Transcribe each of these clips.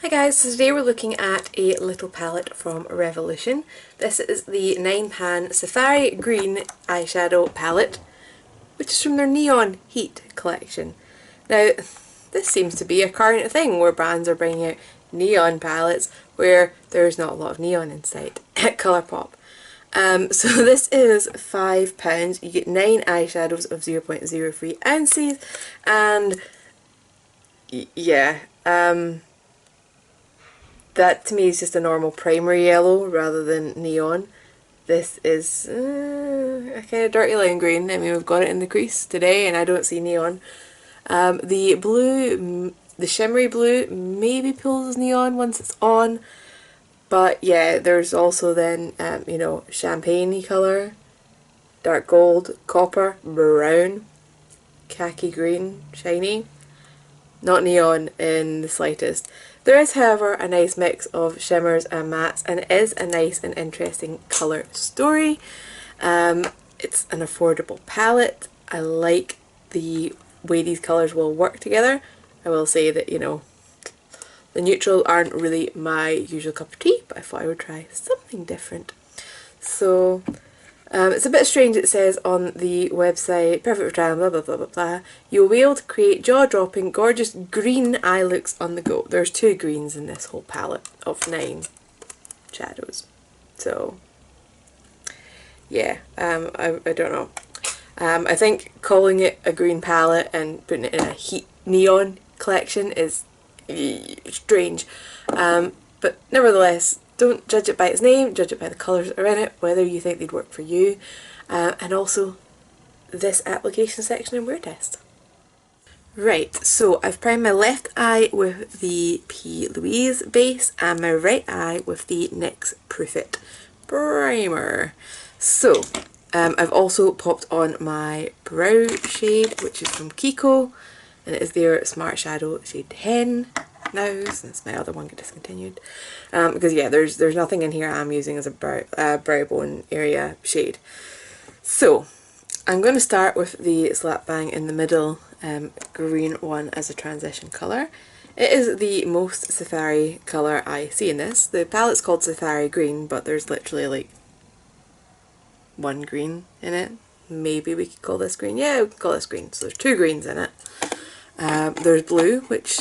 Hi guys, so today we're looking at a little palette from Revolution. This is the 9-pan Safari Green eyeshadow palette, which is from their Neon Heat collection. Now, this seems to be a current thing where brands are bringing out neon palettes where there's not a lot of neon in sight at Colourpop. So this is £5. You get 9 eyeshadows of 0.03 ounces, and yeah, that to me is just a normal primer yellow rather than neon. This is a kind of dirty lime green. I mean, we've got it in the crease today and I don't see neon. The blue, the shimmery blue maybe pulls as neon once it's on. But yeah, there's also then, you know, champagne-y colour, dark gold, copper, brown, khaki green, shiny. Not neon in the slightest. There is, however, a nice mix of shimmers and mattes, and it is a nice and interesting colour story. It's an affordable palette. I like the way these colours will work together. I will say that, you know, the neutrals aren't really my usual cup of tea, but I thought I would try something different. So it's a bit strange. It says on the website, perfect for trying, blah blah blah blah blah. You'll be able to create jaw-dropping, gorgeous green eye looks on the go. There's 2 greens in this whole palette of 9 shadows. So yeah, I don't know. I think calling it a green palette and putting it in a heat neon collection is strange. But nevertheless, don't judge it by its name, judge it by the colours that are in it, whether you think they'd work for you, and also this application section and wear test. Right, so I've primed my left eye with the P. Louise base and my right eye with the NYX Proof It primer. So, I've also popped on my brow shade, which is from Kiko, and it is their Smart Shadow shade 10. Now, since my other one got discontinued, because yeah, there's nothing in here I'm using as a brow bone area shade. So I'm going to start with the slap bang in the middle green one as a transition colour. It is the most Safari colour I see in this. The palette's called Safari Green, but there's literally like 1 green in it. Maybe we could call this green. Yeah, we can call this green. So there's 2 greens in it. There's blue, which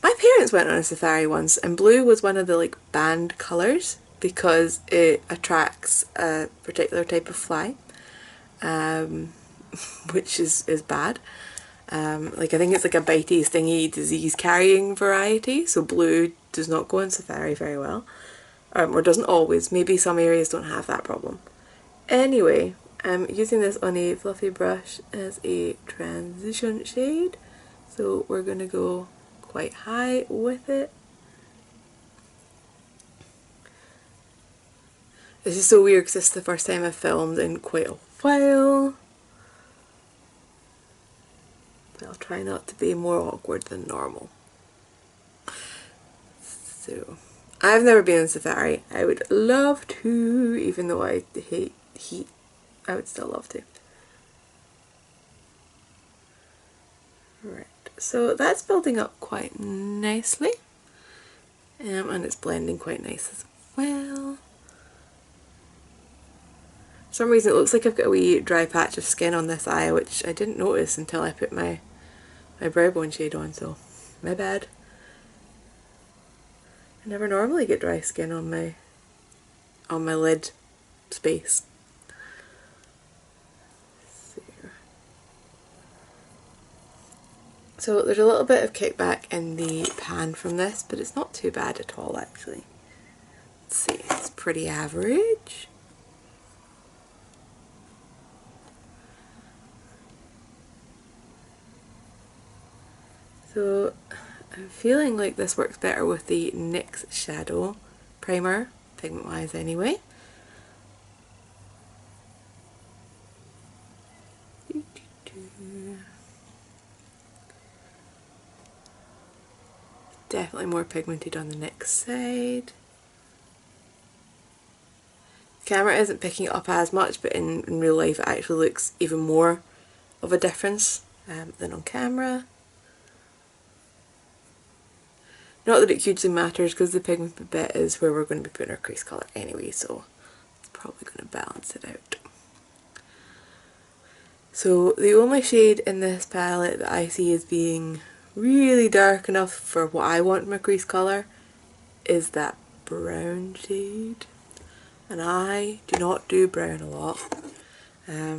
my parents went on a safari once, and blue was one of the like banned colours because it attracts a particular type of fly, which is bad. Like I think it's like a bitey, stingy, disease carrying variety, so blue does not go on safari very well, or doesn't always. Maybe some areas don't have that problem. Anyway, I'm using this on a fluffy brush as a transition shade, so we're going to go quite high with it. This is so weird because this is the first time I've filmed in quite a while. But I'll try not to be more awkward than normal. So, I've never been on safari. I would love to, even though I hate heat. I would still love to. Right. So that's building up quite nicely, and it's blending quite nice as well. For some reason it looks like I've got a wee dry patch of skin on this eye, which I didn't notice until I put my brow bone shade on, so my bad. I never normally get dry skin on my lid space. So there's a little bit of kickback in the pan from this, but it's not too bad at all actually. Let's see, it's pretty average. So I'm feeling like this works better with the NYX Shadow primer, pigment wise anyway. Definitely more pigmented on the NYX side. Camera isn't picking it up as much, but in real life it actually looks even more of a difference than on camera. Not that it hugely matters because the pigment bit is where we're going to be putting our crease colour anyway, so it's probably going to balance it out. So the only shade in this palette that I see as being really dark enough for what I want in my crease colour is that brown shade. And I do not do brown a lot. I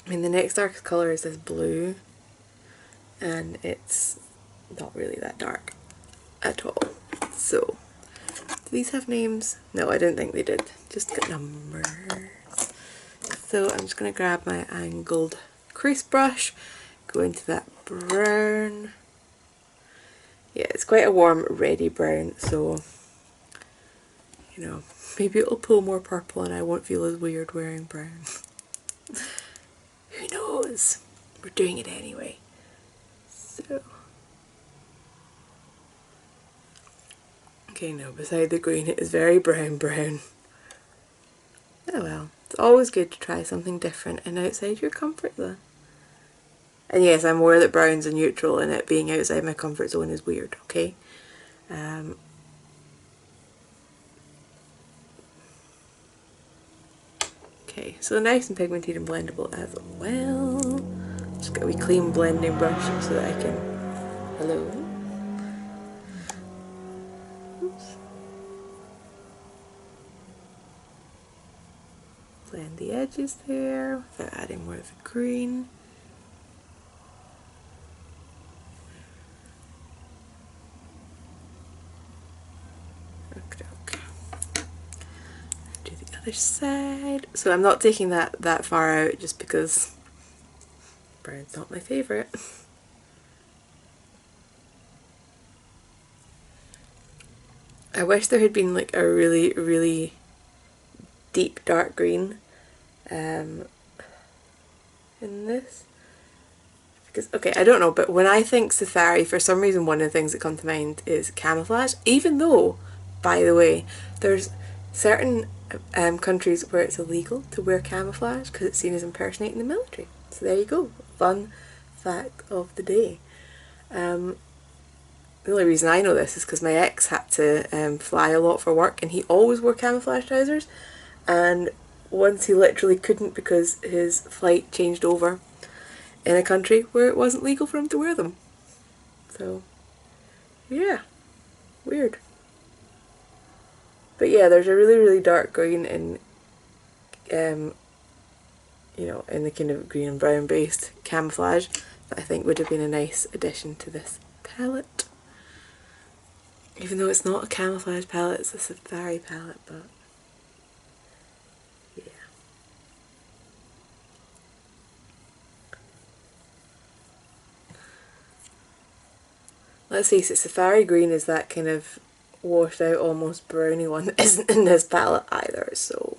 mean, the next darkest colour is this blue, and it's not really that dark at all. So, do these have names? No, I don't think they did. Just got numbers. So I'm just going to grab my angled crease brush, go into that brown. Yeah, it's quite a warm reddy brown, so you know, maybe it'll pull more purple and I won't feel as weird wearing brown. Who knows? We're doing it anyway. So, okay, now beside the green it is very brown. Oh well, it's always good to try something different and outside your comfort zone. And yes, I'm aware that brown's a neutral and it being outside my comfort zone is weird, okay? Okay, so nice and pigmented and blendable as well. Just got a wee clean blending brush so that I can... Hello? Oops. Blend the edges there without adding more of the green. Do the other side. So I'm not taking that far out just because brown's not my favourite. I wish there had been like a really deep dark green in this. Because, okay, I don't know, but when I think safari, for some reason one of the things that come to mind is camouflage, even though, by the way, there's certain countries where it's illegal to wear camouflage because it's seen as impersonating the military. So there you go, fun fact of the day. The only reason I know this is because my ex had to fly a lot for work and he always wore camouflage trousers, and once he literally couldn't because his flight changed over in a country where it wasn't legal for him to wear them. So, yeah, weird. But yeah, there's a really dark green in, you know, in the kind of green and brown based camouflage that I think would have been a nice addition to this palette. Even though it's not a camouflage palette, it's a safari palette, but yeah. Let's face it, safari green is that kind of washed out, almost browny one that isn't in this palette either, so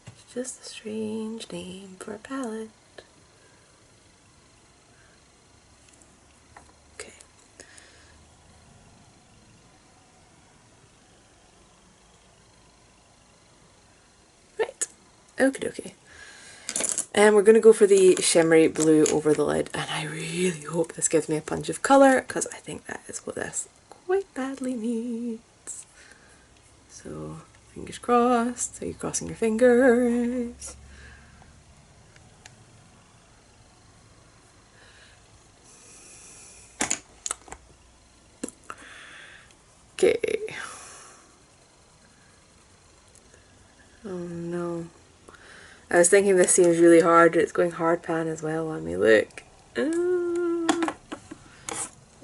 it's just a strange name for a palette. Okay. Right. Okie dokie. And we're going to go for the shimmery blue over the lid, and I really hope this gives me a punch of colour because I think that is what this quite badly needs. So, fingers crossed. Are you crossing your fingers? Okay. Oh no. I was thinking this seems really hard, it's going hard pan as well on me, look.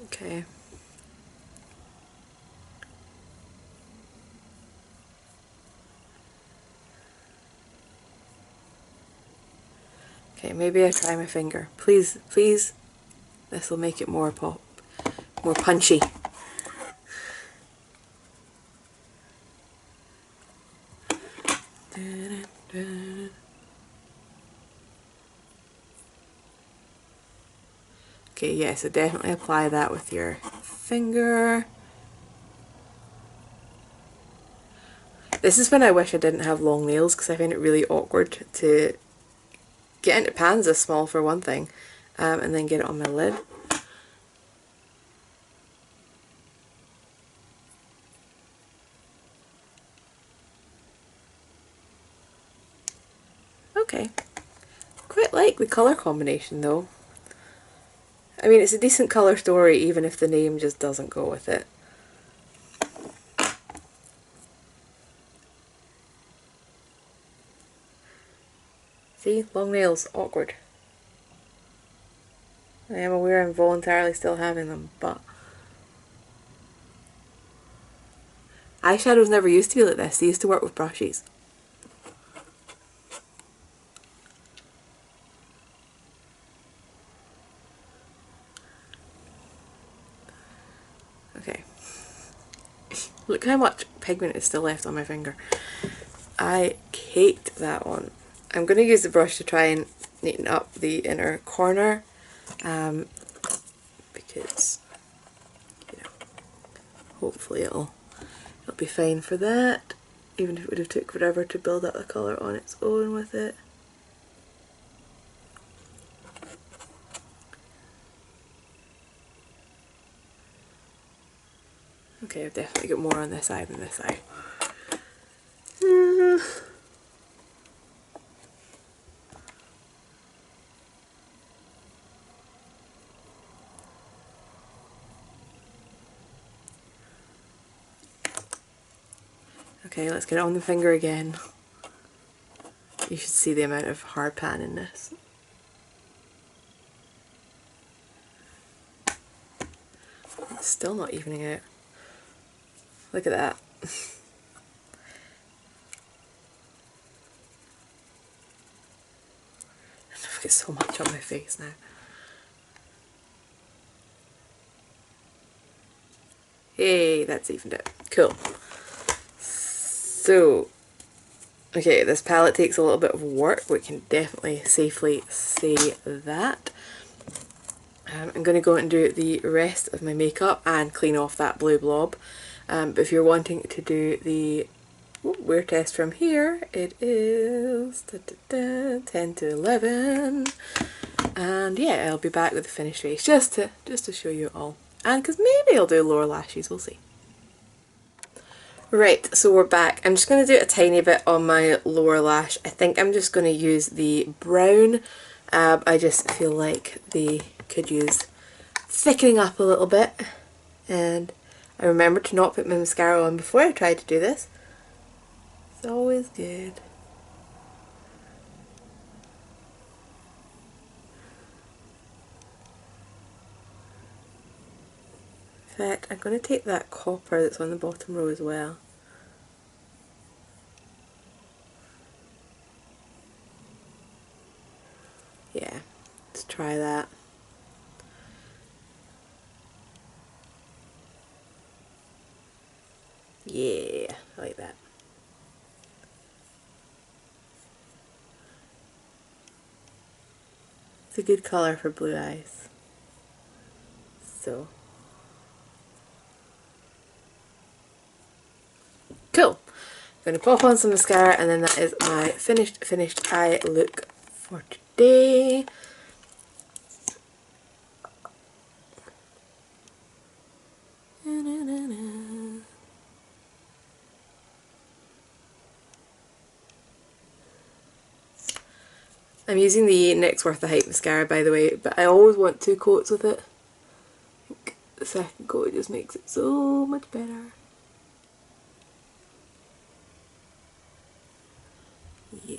Okay. Okay, maybe I try my finger. Please, please, this will make it more pop, more punchy. Okay, yeah, so definitely apply that with your finger. This is when I wish I didn't have long nails because I find it really awkward to get into pans this small for one thing, and then get it on my lid. Okay. Quite like the colour combination though. I mean, it's a decent colour story even if the name just doesn't go with it. See? Long nails. Awkward. I am aware I'm voluntarily still having them, but eyeshadows never used to be like this. They used to work with brushes. Okay. Look how much pigment is still left on my finger. I caked that one. I'm going to use the brush to try and neaten up the inner corner, because, you know, hopefully it'll be fine for that, even if it would have took forever to build up the colour on its own with it. Okay, I've definitely got more on this side than this side. Okay, let's get it on the finger again. You should see the amount of hard pan in this. It's still not evening out. Look at that. I've got so much on my face now. Hey, that's evened out. Cool. So, okay, this palette takes a little bit of work. We can definitely safely say that. I'm going to go and do the rest of my makeup and clean off that blue blob. But if you're wanting to do the wear test from here, it is 10 to 11. And yeah, I'll be back with the finished face just to show you all. And because maybe I'll do lower lashes, we'll see. Right, so we're back. I'm just going to do a tiny bit on my lower lash. I think I'm just going to use the brown. I just feel like they could use thickening up a little bit. And I remembered to not put my mascara on before I tried to do this. It's always good. In fact, I'm going to take that copper that's on the bottom row as well. Yeah, let's try that. Yeah, I like that. It's a good colour for blue eyes. So, cool. I'm going to pop on some mascara and then that is my finished eye look for today. I'm using the NYX Worth the Hype mascara, by the way, but I always want 2 coats with it. I think the second coat just makes it so much better. Yeah.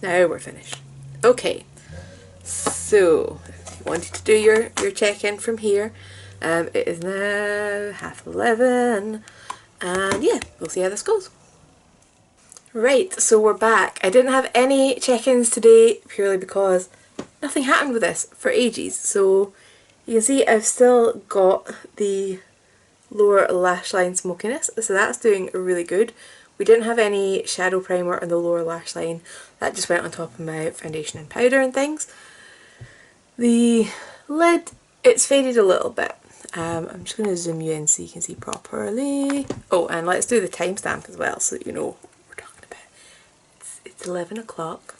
Now we're finished. Okay, so if you wanted to do your check-in from here, it is now 11:30, and yeah, we'll see how this goes. Right, so we're back. I didn't have any check-ins today purely because nothing happened with this for ages. So you can see I've still got the lower lash line smokiness, so that's doing really good. We didn't have any shadow primer on the lower lash line. That just went on top of my foundation and powder and things. The lid, it's faded a little bit. I'm just going to zoom you in so you can see properly. Oh, and let's do the timestamp as well so that you know what we're talking about. It's 11 o'clock.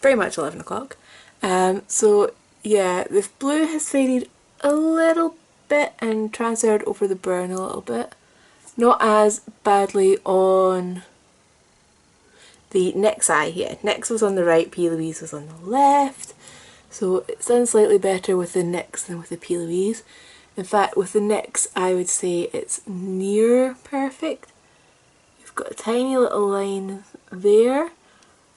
Very much 11 o'clock. So yeah, the blue has faded a little bit and transferred over the brown a little bit. Not as badly on the NYX eye here. NYX was on the right, P. Louise was on the left. So it's done slightly better with the NYX than with the P. Louise. In fact, with the NYX, I would say it's near perfect. You've got a tiny little line there,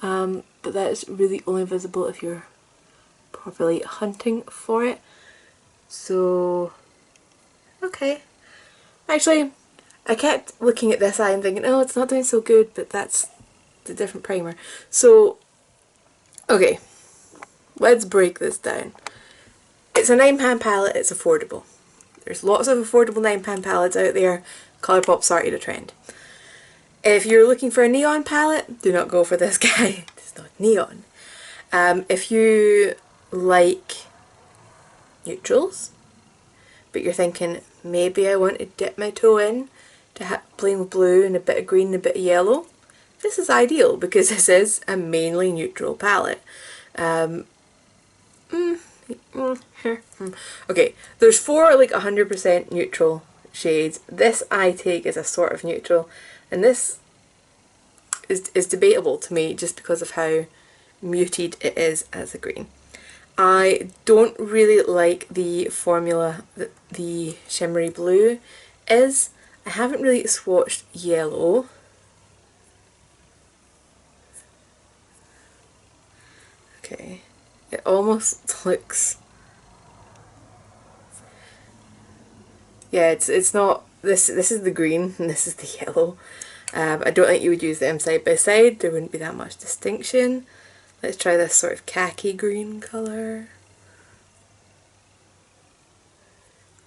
but that's really only visible if you're properly hunting for it. So, okay. Actually, I kept looking at this eye and thinking, oh, it's not doing so good, but that's the different primer. So, okay, let's break this down. It's a £9 palette, it's affordable. There's lots of affordable £9 palettes out there. Colourpop started a trend. If you're looking for a neon palette, do not go for this guy. It's not neon. If you like neutrals, but you're thinking maybe I want to dip my toe in to playing with blue and a bit of green and a bit of yellow, this is ideal because this is a mainly neutral palette. Okay, there's 4 like 100% neutral shades. This I take as a sort of neutral, and this is debatable to me just because of how muted it is as a green. I don't really like the formula that the shimmery blue is. I haven't really swatched yellow. Okay, it almost looks... Yeah, it's not... This is the green and this is the yellow. I don't think you would use them side by side. There wouldn't be that much distinction. Let's try this sort of khaki green colour.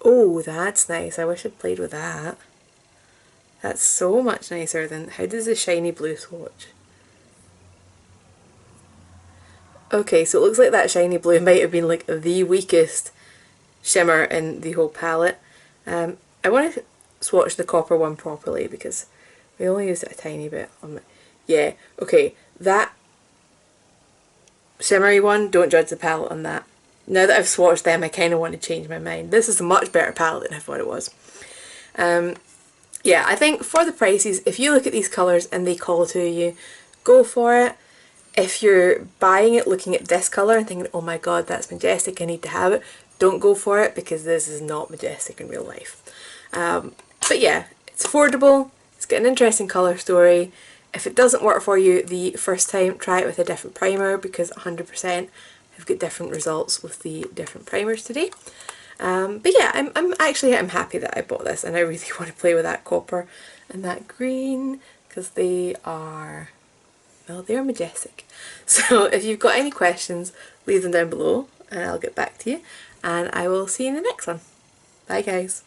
Oh, that's nice. I wish I'd played with that. That's so much nicer than... How does the shiny blue swatch? Okay, so it looks like that shiny blue might have been like the weakest shimmer in the whole palette. I want to swatch the copper one properly because we only used it a tiny bit on it. Yeah, okay, that shimmery one, don't judge the palette on that. Now that I've swatched them, I kind of want to change my mind. This is a much better palette than I thought it was. Yeah, I think for the prices, if you look at these colours and they call to you, go for it. If you're buying it looking at this colour and thinking, oh my god, that's majestic, I need to have it, don't go for it because this is not majestic in real life. But yeah, it's affordable, it's got an interesting colour story. If it doesn't work for you the first time, try it with a different primer because 100% have got different results with the different primers today. But yeah, I'm happy that I bought this, and I really want to play with that copper and that green because they are, well, they're majestic. So if you've got any questions, leave them down below and I'll get back to you, and I will see you in the next one. Bye guys.